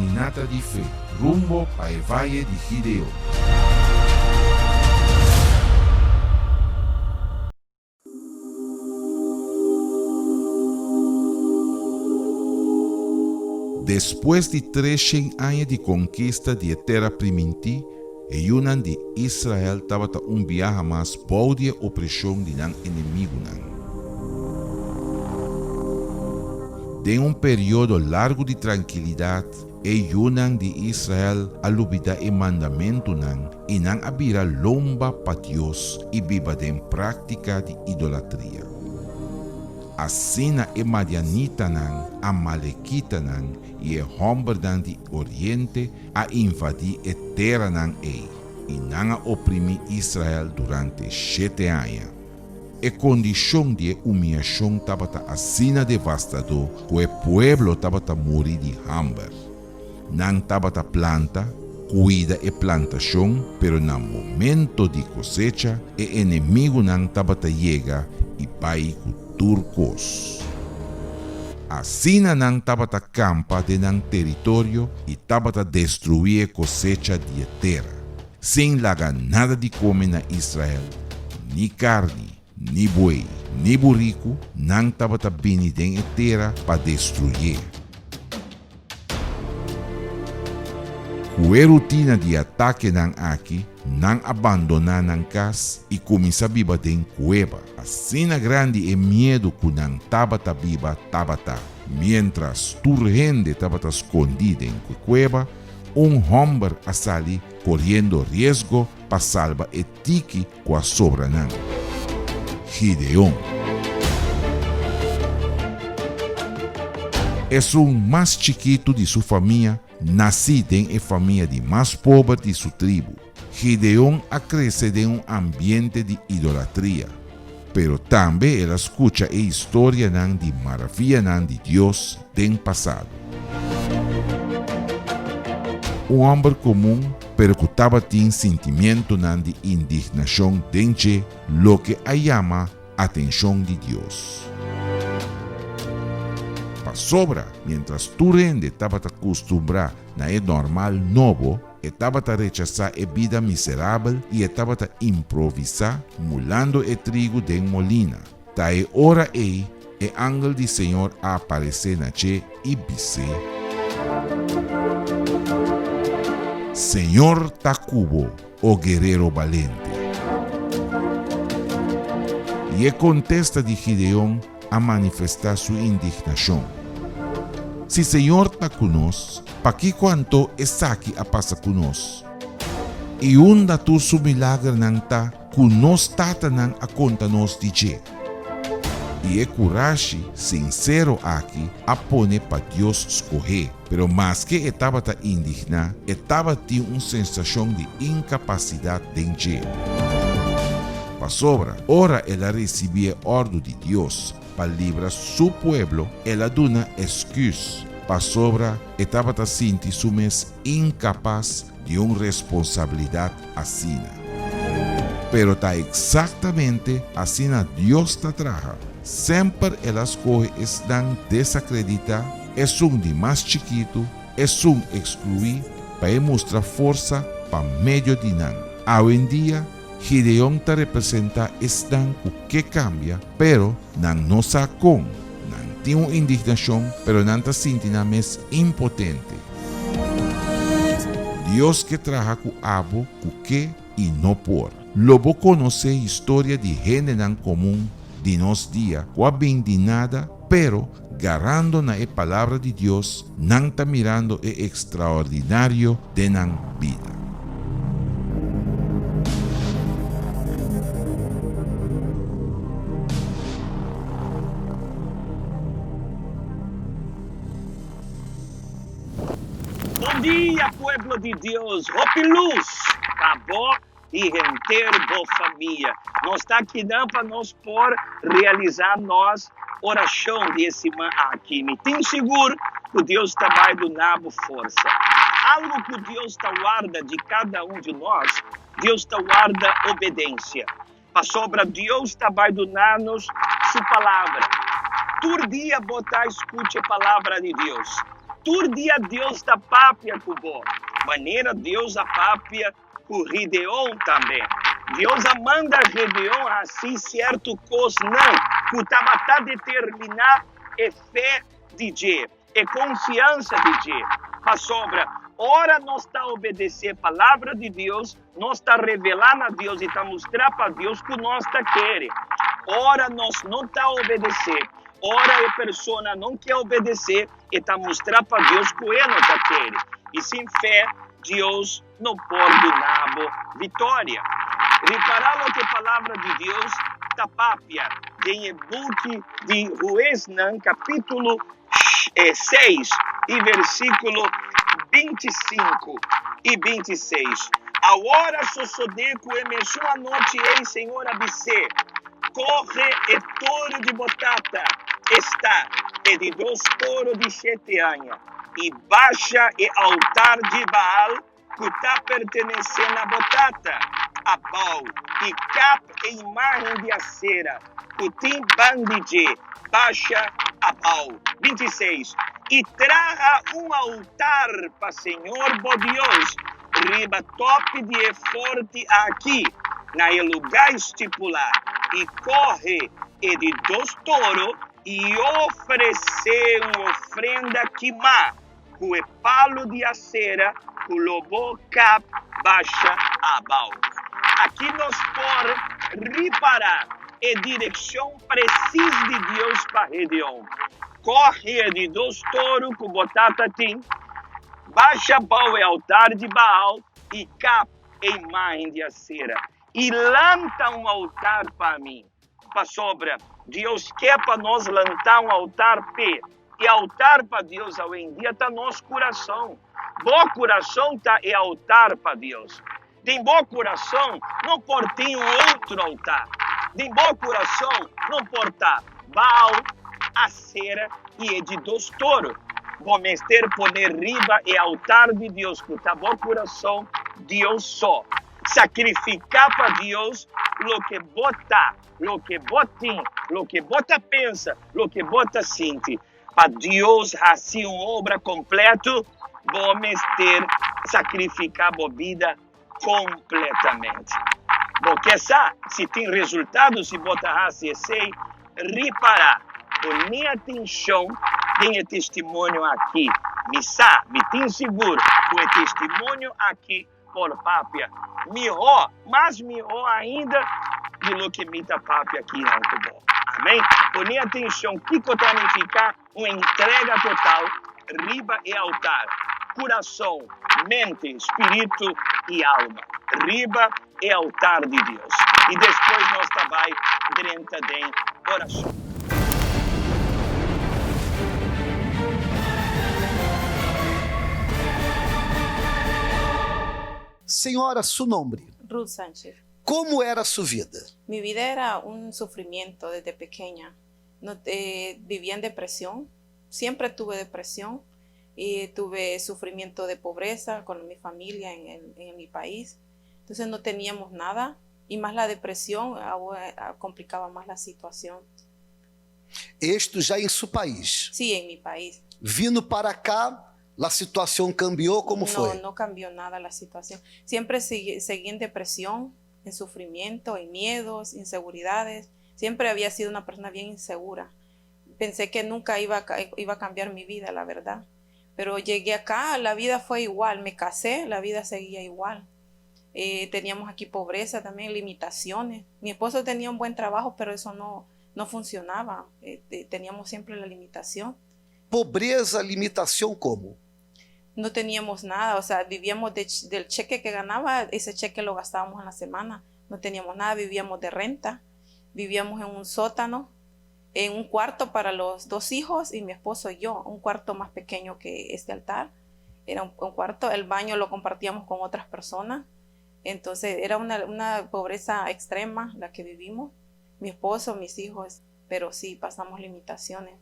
caminata de fé rumbo ao Valle de Gideón. Después de 300 años de conquista de terra primitiva, el Yunan de Israel estaba un viaje más por la opresión de los enemigos. De un periodo largo de tranquilidad, el Yunan de Israel alubida el mandamiento y nan abira lomba para Dios y viva en práctica de idolatría. Asina e Madianita Amalekita e el hombre de Oriente a invadir a terra e nan a oprimir Israel durante 7 anos. A condição de humilhação estava asina devastador que o pueblo estava morir de hambre. Não estava planta, cuida a plantação, pero no momento de cosecha, o inimigo não estava chega e vai turcos. Asina não estava campa de nan território e estava destruir a cosecha de terra, sem largar nada de comer na Israel, ni carne, ni boi, ni burrico, não estava vindo em terra para destruir. Com a rotina de ataque aqui, não abandonar nan casa e começar a viver em cueva. Assim grande é medo que não estava viva, mientras tu gente estava escondida em cueva, homem a salir correndo risco para salvar o tique com a sobra nan. Gideón. É o mais chiquito de sua família, nascido em a família de mais pobre de sua tribo. Gideón cresce em ambiente de idolatria, pero também ela escuta a história de maravilha de Deus do passado. Homem comum, pero que estava tendo sentimento de indignação dentro lo que chama a atenção de Deus. Para sobra, mientras tu rende estava acostumbrado na normal novo, estava a rechazar a vida miserável e estava a improvisar, mulando o trigo de molina. Daí hora aí, o ángel do Senhor a aparecer na che e disse: Senhor Tacubo, o guerreiro valente. E a contesta de Gideón a manifestar sua indignação. Se Senhor está conosco, para que quanto está aqui a passar conosco? E onde tu su milagre não está, conosco tata não a conta nos dizer. E é coragem sincero aqui a pôr para Deus escorrer. Pero mais que estava indignado, estava tendo uma sensação de incapacidade de encher. Para sobra, ora ela recebia ordem de Deus para livrar seu povo, ela dona excuse. Para sobra, estava a sentir-se incapaz de uma responsabilidade assim. Pero está exatamente assim Deus te traja. Sempre elas coisas estão desacreditadas, é de mais chiquito, é excluir para mostrar força para meio de não. Hoje em dia, Gideón te representa estanco que cambia, pero não nos como. Não tem uma indignação, pero não te sentindo mais impotente. Deus que traja com abo, com que e não por. Lobo conhece a história de gente não comum de nos dias, com bem de nada, pero garando na palavra de Deus, não está mirando o extraordinário de na vida. Bom dia, pueblo de Deus, hope luz, tá bom? E renter boa família. Nós está aqui não para nós por realizar nós oração desse aqui. Me tem seguro que Deus está vai do nabo força. Algo que Deus está guarda de cada um de nós, Deus está guarda obediência. Para sobra Deus está vai do nanos sua palavra. Todo dia botar escute a palavra de Deus. Turdia Deus da pápia cubo. Maneira Deus a pápia com Gideon também. Deus manda Gideon assim certo coisa não. Que estava determinar é fé de Deus. É confiança de Deus. A sobra. Ora nós está obedecer a palavra de Deus, nós está revelando a Deus e está mostrando para Deus que nós está querendo. Ora nós não está obedecer. Ora a pessoa não quer obedecer e está mostrando para Deus que ele não está querendo. E sem fé, Deus não pode dar vitória. Reparar o que a palavra de Deus está pápia. Em book de Ruesnan, capítulo 6 e versículo 25 e 26. A hora sosodeco emergiu a noite em Senhor ABC. Corre e touro de botata está, e de 2 touros de 7 anos. E baixa e altar de Baal, que está pertencendo a botata, a Baal. E cap e imagem de acera, que tem bandide, baixa a Baal. 26. E traga altar para Senhor bo Deus, riba top de forte aqui, na lugar estipular, e corre e de 2 touros, e oferecer uma ofrenda queimar, com o palo de acera, com o lobo cap baixa a Baal. Aqui nós por reparar a direção precisa de Deus para Gideon. Corre de 2 touros com botata tem, baixa Baal e altar de Baal e cap e imagem de acera. E lanta um altar para mim, para sobra. Deus quer para nós lantar um altar pé. E altar para Deus hoje em dia está no nosso coração. Bom coração está é altar para Deus. De bom coração não portem outro altar. De bom coração não portar Baal, acera e é de 2 touros. Vamos ter poder riba e altar de Deus, que está bom coração, Deus só. Sacrificar para Deus o que bota, o que botem, o que bota pensa, o que bota sente. Para Deus, assim, uma obra completa, vamos ter sacrificar a vida completamente. Porque se tem resultado, se botar assim, reparar. Põe atenção, tem testemunho aqui. Me tem seguro, com o testemunho aqui por pápia. Mas melhor ainda de lo que me pápia aqui na Antobó. Amém? Põe atenção, que significa uma entrega total, riba e altar. Coração, mente, espírito e alma. Riba e altar de Deus. E depois nós trabalhamos dentro de oração. Senhora, su nombre. Ruth Sánchez. ¿Cómo era su vida? Mi vida era un sufrimiento desde pequeña. Vivía en depresión. Siempre tuve depresión y tuve sufrimiento de pobreza con mi familia en mi país. Entonces no teníamos nada y más la depresión complicaba más la situación. Esto já em seu país. Sí, en mi país. Vindo para cá, a situação cambiou, como foi? No cambió nada la situación. Siempre seguí en depresión, en sufrimiento, en miedos, inseguridades. Siempre había sido una persona bien insegura. Pensé que nunca iba a cambiar mi vida, la verdad. Pero llegué acá, la vida fue igual. Me casé, la vida seguía igual. Teníamos aquí pobreza también, limitaciones. Mi esposo tenía un buen trabajo, pero eso no funcionaba. Teníamos siempre la limitación. Pobreza, limitação como? No teníamos nada, o sea, vivíamos del cheque que ganaba, ese cheque lo gastábamos en la semana. No teníamos nada, vivíamos de renta, vivíamos en un sótano, en un cuarto para los 2 hijos y mi esposo y yo, un cuarto más pequeño que este altar. Era un cuarto, el baño lo compartíamos con otras personas. Entonces era una pobreza extrema la que vivimos, mi esposo, mis hijos, pero sí pasamos limitaciones.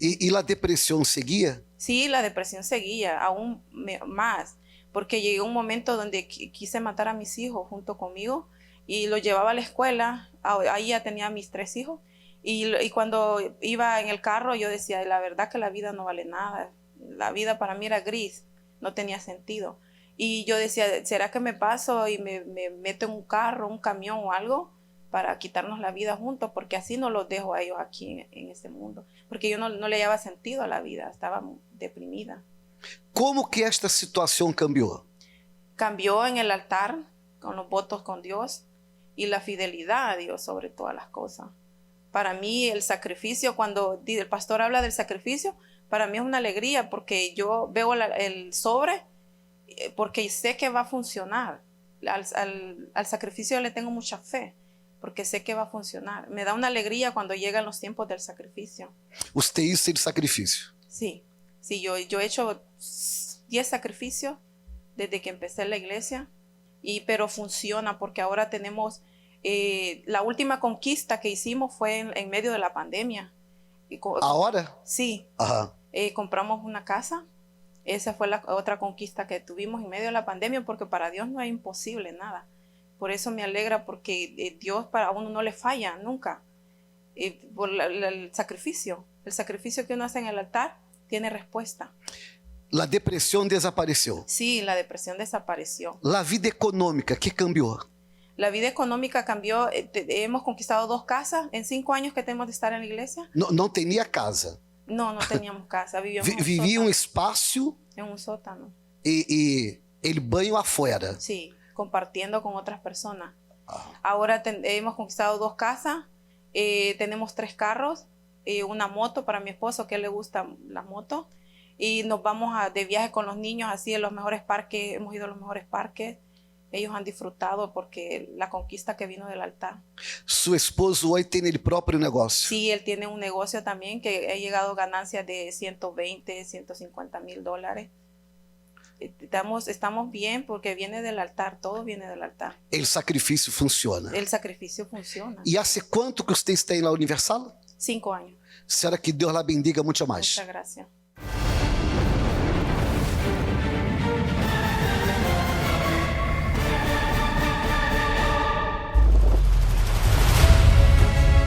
E a depressão seguia? Sí, la depresión seguía, aún más, porque llegué a un momento donde quise matar a mis hijos junto conmigo y los llevaba a la escuela. Ahí ya tenía mis 3 hijos y cuando iba en el carro yo decía, la verdad que la vida no vale nada, la vida para mí era gris, no tenía sentido. Y yo decía, ¿será que me paso y me meto en un carro, un camión o algo para quitarnos la vida juntos? Porque así no los dejo a ellos aquí en este mundo. Porque yo no le hallaba sentido a la vida, estaba deprimida. Como que esta situação cambiou? Cambió en el altar, con los votos con Dios y la fidelidad a Dios sobre todas las cosas. Para mí el sacrificio, cuando el pastor habla del sacrificio, para mí es una alegría porque yo veo el sobre porque sé que va a funcionar. Al sacrificio le tengo mucha fe porque sé que va a funcionar. Me da una alegría cuando llegan los tiempos del sacrificio. Usted hizo el sacrificio? Sí, yo he hecho 10 sacrificios desde que empecé la iglesia, pero funciona porque ahora tenemos, la última conquista que hicimos fue en medio de la pandemia. ¿Ahora? Sí. Ajá. Compramos una casa. Esa fue la otra conquista que tuvimos en medio de la pandemia, porque para Dios no es imposible nada. Por eso me alegra, porque Dios para uno no le falla nunca. Por el sacrificio que uno hace en el altar tiene respuesta. La depresión desapareció. Sí, la depresión desapareció. La vida económica, ¿qué cambió? La vida económica cambió. Hemos conquistado 2 casas en 5 años que tenemos de estar en la iglesia. No tenía casa. No teníamos casa. Vivía un espacio. En un sótano. Y el baño afuera. Sí, compartiendo con otras personas. Ahora hemos conquistado 2 casas. Tenemos 3 carros. Una moto para mi esposo, que a él le gusta la moto. Y nos vamos de viaje con los niños, así en los mejores parques. Hemos ido a los mejores parques. Ellos han disfrutado porque la conquista que vino del altar. Su esposo hoy tiene el propio negocio. Sí, él tiene un negocio también que ha llegado a ganancias de 120, 150 mil dólares. Estamos bien porque viene del altar, todo viene del altar. El sacrificio funciona. El sacrificio funciona. ¿Y hace cuánto que usted está en la Universal? 5 años. Será que Dios la bendiga mucho más. Muchas gracias.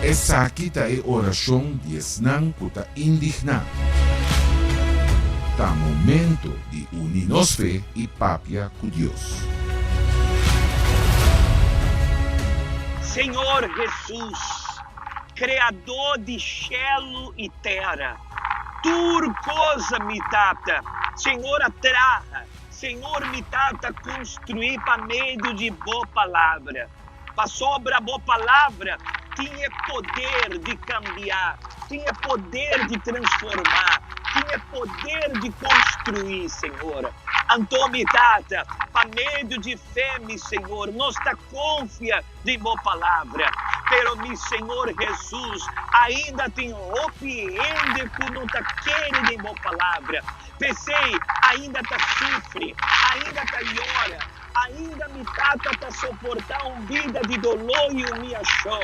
Essa aqui tá a oração de Esnan que tá indignado. Tá momento de unir nos fé e papia com Deus. Senhor Jesus, Criador de cielo e terra, turcosa mitata, Senhor atraha, Senhor mitata construir para meio de boa palavra, para sobra a boa palavra, tinha poder de cambiar, tinha poder de transformar, tinha poder de construir, Senhor. Antônio Tata, para meio de fé, meu Senhor, nós está confia de boa palavra, pero meu Senhor Jesus, ainda tem opiende que não está querendo de boa palavra. Pensei, ainda está sofre, ainda está llora, ainda me tata está suportando vida de dolor e humilhação.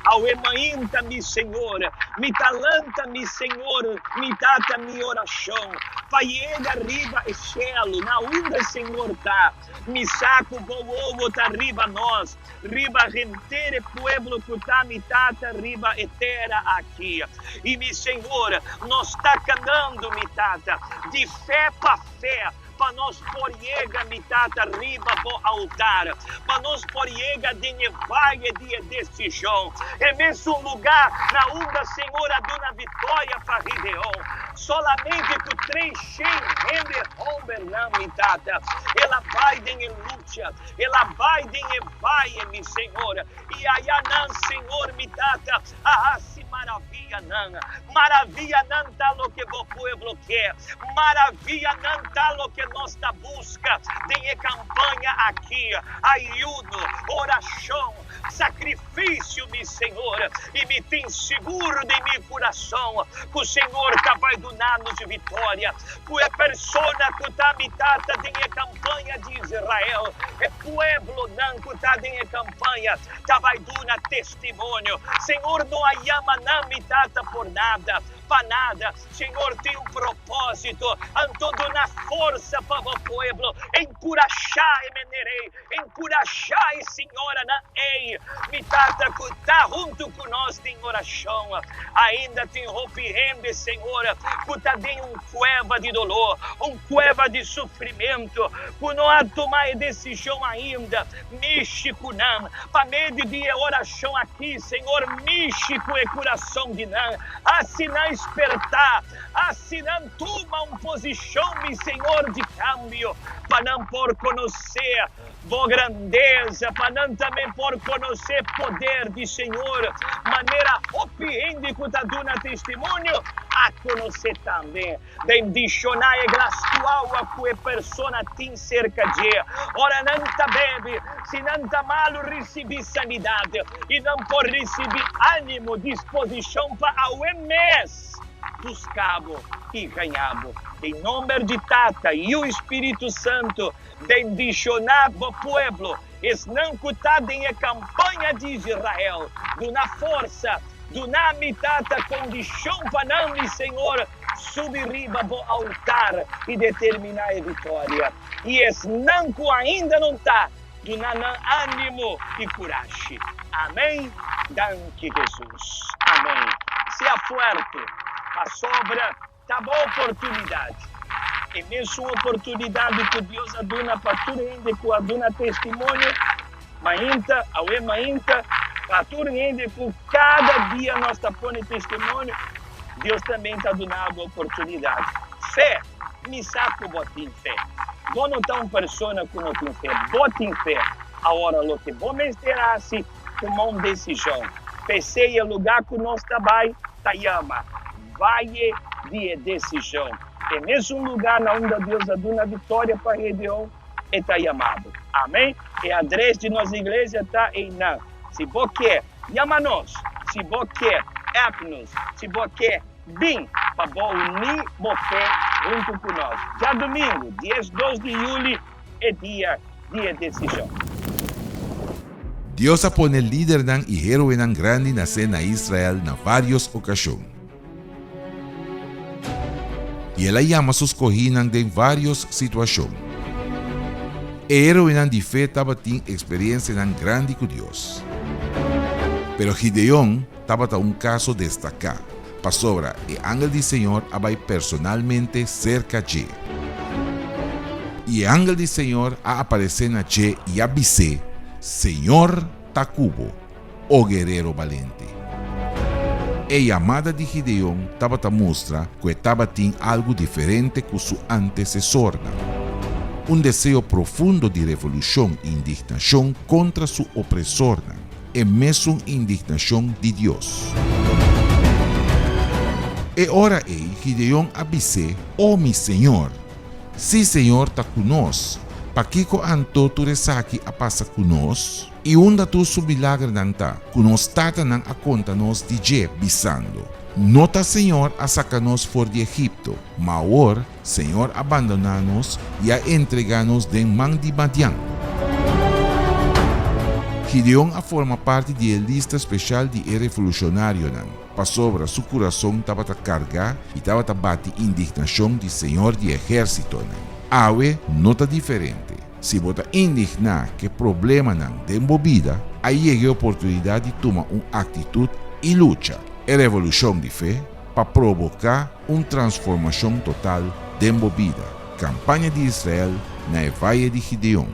Ao emainta, meu Senhor, me talanta, meu Senhor, me tata minha oração. Paiega arriba e cielo, na onda, Senhor, tá. Me saco, bobo, tá arriba nós. Riba rentere pueblo, que tá, me tata, riba etera aqui. E, meu Senhor, nós tá canando, me tata, de fé para fé. Para nós poriega mitata riba bo altar, para nós poriega de nevaia de decisão, é mesmo lugar na onda Senhora dona vitória para Rideon, solamente tu 3 rende homber na mitata, ela vai em luta, ela vai em vai, mi Senhor, e aí não Senhor mitata, se maravilha não tá lo que o povo quer, maravilha não tá lo que nossa busca, tem campanha aqui, ayuno, oração, sacrifício, meu Senhor, e me tem seguro de meu coração, que o Senhor vai dar-nos vitória, que a pessoa que está mitata tem campanha de Israel, é pueblo não que está em campanha, vai dar testemunho, Senhor não a llama não mitata por nada, para nada, Senhor tem propósito, Antônio na força para o povo, encorajar e menerei, encorajar e Senhora na ei, aqui. Mitata está junto conosco em oração. Ainda tem rompiendo, Senhor, que está dentro cueva de dolor, cueva de sofrimento, que não há tomado decisão ainda. Mexe com nós, para meio de oração aqui, Senhor, mexe com o coração de nós, assim não despertar, assim não toma uma posição, meu Senhor, de câmbio, para não por conhecer a grandeza, para não também por conhecer o poder de Senhor, maneira opiende que está dando testemunho, a conhecer também, bendicionar e grastual a que persona tem cerca de. Ora não está bebe, se não está mal receber sanidade, e não por receber ânimo, disposição para o mês buscabo e ganhabo. Em nome de Tata e o Espírito Santo, bendicionar o povo, esnancutado em a campanha de Israel, na força, na mitata condição para não, Senhor, subir riba do altar e determinar a vitória. E esnanco ainda não está, dando ânimo e coragem. Amém? Danke, Jesus. Amém. Seja forte. A sobra está boa oportunidade. E mesmo uma oportunidade que Deus aduna para tu rende, que aduna testemunho, mainta, para tu rende, que cada dia nós está pondo testemunho, Deus também está dando a oportunidade. Fé, me saco bote em fé. Vou notar uma pessoa que não tem fé, bote em fé. Agora, o que vou me esperar se tomar uma decisão. Pensei em lugar que nós trabalhamos, Tayama. Vale de decisão. É mesmo lugar onde Deus dá a vitória para a região, está chamado. Amém? E a adresse de nossa igreja está em Nan. Se você quer, chama-nos. Se você quer, app-nos. Se você quer, vem para unir a fé junto com nós. Já domingo, 2 de julho, é dia de decisão. Deus pone líder e héroe grande na cena Israel na várias ocasiões. E ela chama sus cojinas em várias situações. O héroe de fé estava tendo experiência grande com Deus. Pero Gideón estava um caso destacado. Para sobra, o ángel do Senhor vai personalmente cerca de ele. E o ángel do Senhor apareceu na Che e avisou: Senhor Tacubo, o guerreiro valente. A chamada de Gideón estava a mostrar que estava tendo algo diferente com seu antecessor. Desejo profundo de revolução e indignação contra seu opressor. E mesmo indignação de Deus. E ora Gideón avisou: Oh, meu Senhor, se Senhor está conosco, para que anto tu resaki a passa conosco? E onde tu su milagre nanta, que nos tata nan a conta nos de je bisando. Nota Senhor a sacanos for de Egipto, mas agora Senhor abandonanos e a entreganos de man de Madian. Gideón forma parte da lista especial de revolucionário nan. Para sobra su coração estava a cargar e estava a bater indignação de Senhor de exército nan. Awe nota diferente. Se você indignar que problema não tem movida, aí chega a oportunidade de tomar uma atitude e luta. É revolução de fé para provocar uma transformação total de movida. Campanha de Israel na Vale de Gideón.